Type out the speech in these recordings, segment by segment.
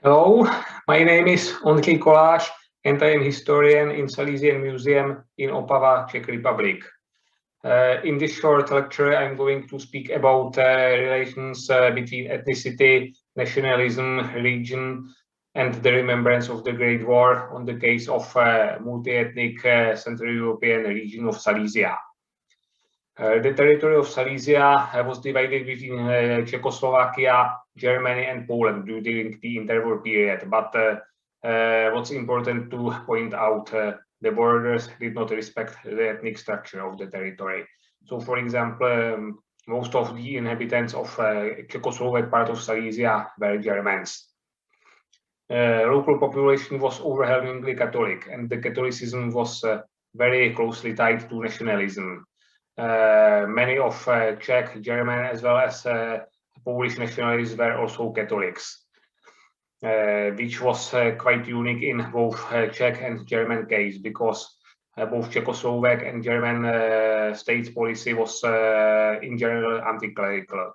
Hello, my name is Ondřej Kolář and I am historian in Silesian Museum in Opava, Czech Republic. In this short lecture, I'm going to speak about relations between ethnicity, nationalism, religion, and the remembrance of the Great War on the case of multi-ethnic Central European region of Silesia. The territory of Silesia was divided between Czechoslovakia, Germany, and Poland during the interwar period. But what's important to point out, the borders did not respect the ethnic structure of the territory. So, for example, most of the inhabitants of Czechoslovak part of Silesia were Germans. Local population was overwhelmingly Catholic, and the Catholicism was very closely tied to nationalism. Many of Czech, German, as well as Polish nationalists were also Catholics, which was quite unique in both Czech and German case, because both Czechoslovak and German state policy was in general anti-clerical.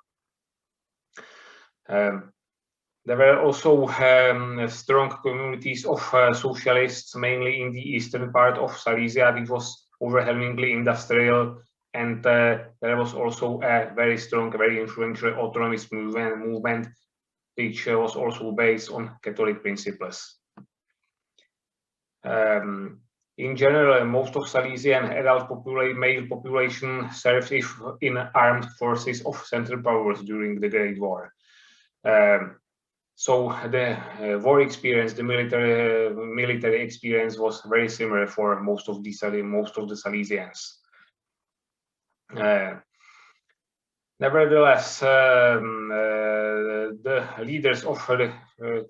There were also strong communities of socialists, mainly in the eastern part of Silesia, which was overwhelmingly industrial. And there was also a very strong, very influential autonomist movement, which was also based on Catholic principles. In general, most of Silesian adult male population served in armed forces of Central Powers during the Great War. So the war experience, the military experience, was very similar for most of the Silesians. Nevertheless, the leaders of the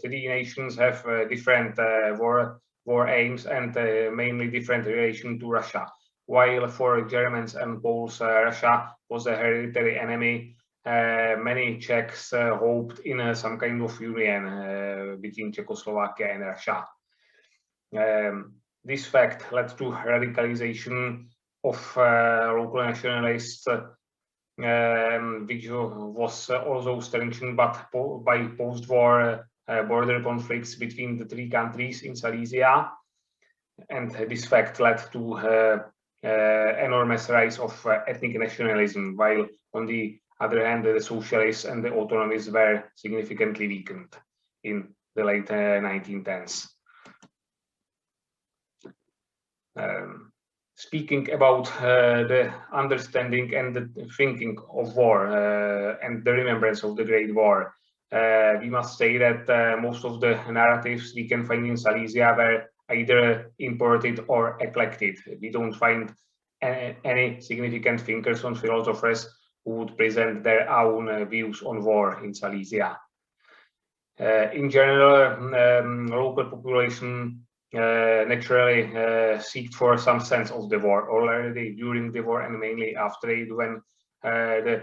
three nations have different war aims and mainly different relation to Russia. While for Germans and Poles, Russia was a hereditary enemy, many Czechs hoped in some kind of union between Czechoslovakia and Russia. This fact led to radicalization of local nationalists, which was also strengthened by post-war border conflicts between the three countries in Silesia. And this fact led to enormous rise of ethnic nationalism, while on the other hand, the socialists and the autonomists were significantly weakened in the late 1910s. Speaking about the understanding and the thinking of war and the remembrance of the Great War, we must say that most of the narratives we can find in Silesia were either imported or eclectic. We don't find any significant thinkers or philosophers who would present their own views on war in Silesia. In general, local population naturally seeked for some sense of the war already during the war and mainly after it, when the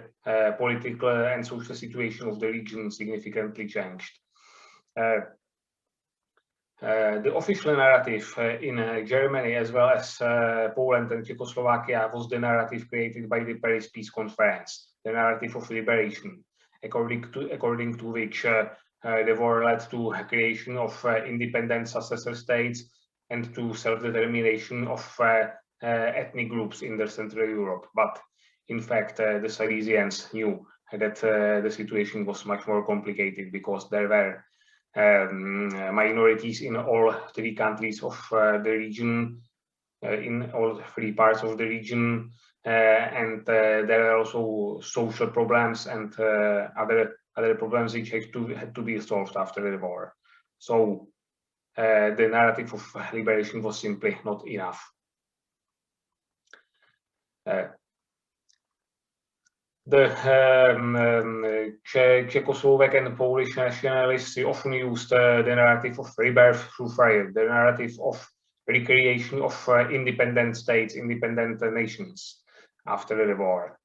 political and social situation of the region significantly changed. The official narrative in Germany as well as Poland and Czechoslovakia was the narrative created by the Paris Peace Conference, the narrative of liberation, according to which the war led to creation of independent successor states and to self-determination of ethnic groups in the Central Europe. But in fact, the Silesians knew that the situation was much more complicated, because there were minorities in all three countries of the region, in all three parts of the region, and there are also social problems and other problems which had to be solved after the war. So the narrative of liberation was simply not enough. The Czechoslovak and Polish nationalists often used the narrative of rebirth through fire, the narrative of recreation of independent states, independent nations after the war.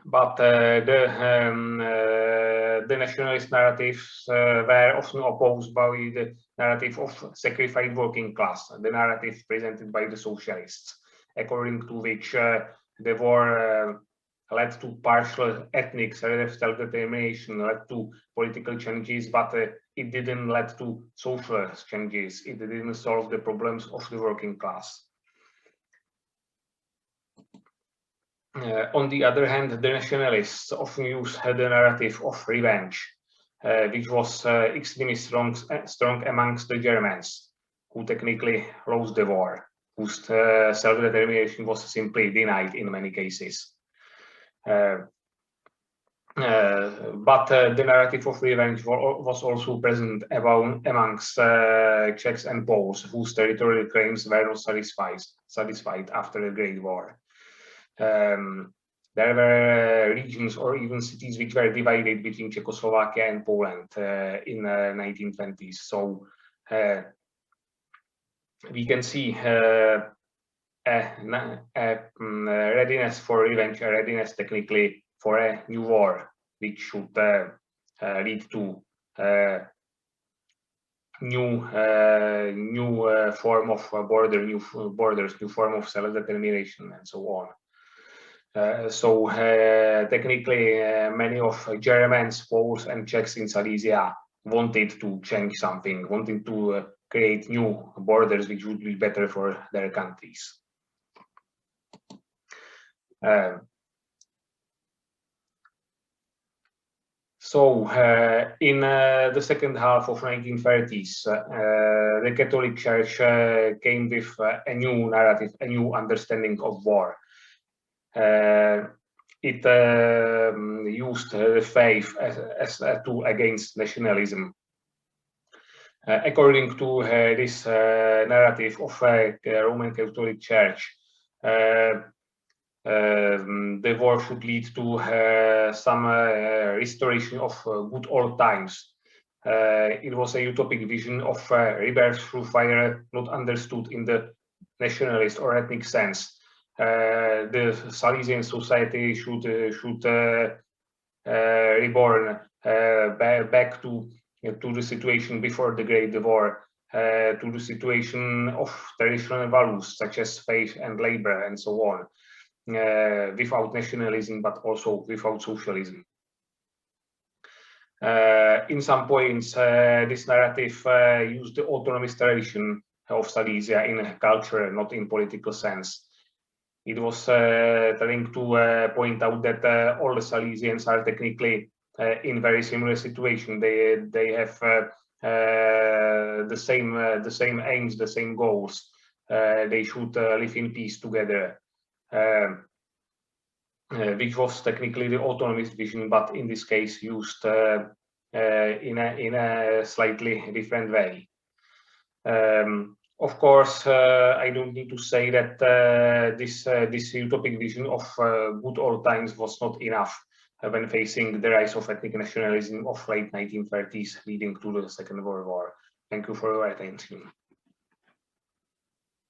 But the nationalist narratives were often opposed by the narrative of sacrificed working class, the narrative presented by the socialists, according to which the war led to partial ethnic self-determination, led to political changes, but it didn't lead to social changes. It didn't solve the problems of the working class. On the other hand, the nationalists often used the narrative of revenge, which was extremely strong amongst the Germans, who technically lost the war, whose self-determination was simply denied in many cases. But the narrative of revenge was also present amongst Czechs and Poles, whose territorial claims were not satisfied after the Great War. There were regions or even cities which were divided between Czechoslovakia and Poland in the 1920s. So we can see a readiness for revenge, a readiness technically for a new war, which should lead to new form of new form of self-determination, and so on. Technically, many of Germans, Poles, and Czechs in Silesia wanted to change something, wanted to create new borders which would be better for their countries. In the second half of 1930s, the Catholic Church came with a new narrative, a new understanding of war. It used the faith as a tool against nationalism. According to this narrative of the Roman Catholic Church, the war should lead to some restoration of good old times. It was a utopic vision of rebirth through fire, not understood in the nationalist or ethnic sense. The Silesian society should reborn back to the situation before the Great War, to the situation of traditional values such as faith and labor and so on, without nationalism, but also without socialism. In some points, this narrative used the autonomous tradition of Silesia in culture, not in political sense. It was trying to point out that all the Silesians are technically in very similar situation. They have the same aims, the same goals. They should live in peace together, which was technically the autonomist vision, but in this case used in a slightly different way. Of course, I don't need to say that this utopic vision of good old times was not enough when facing the rise of ethnic nationalism of late 1930s, leading to the Second World War. Thank you for your attention.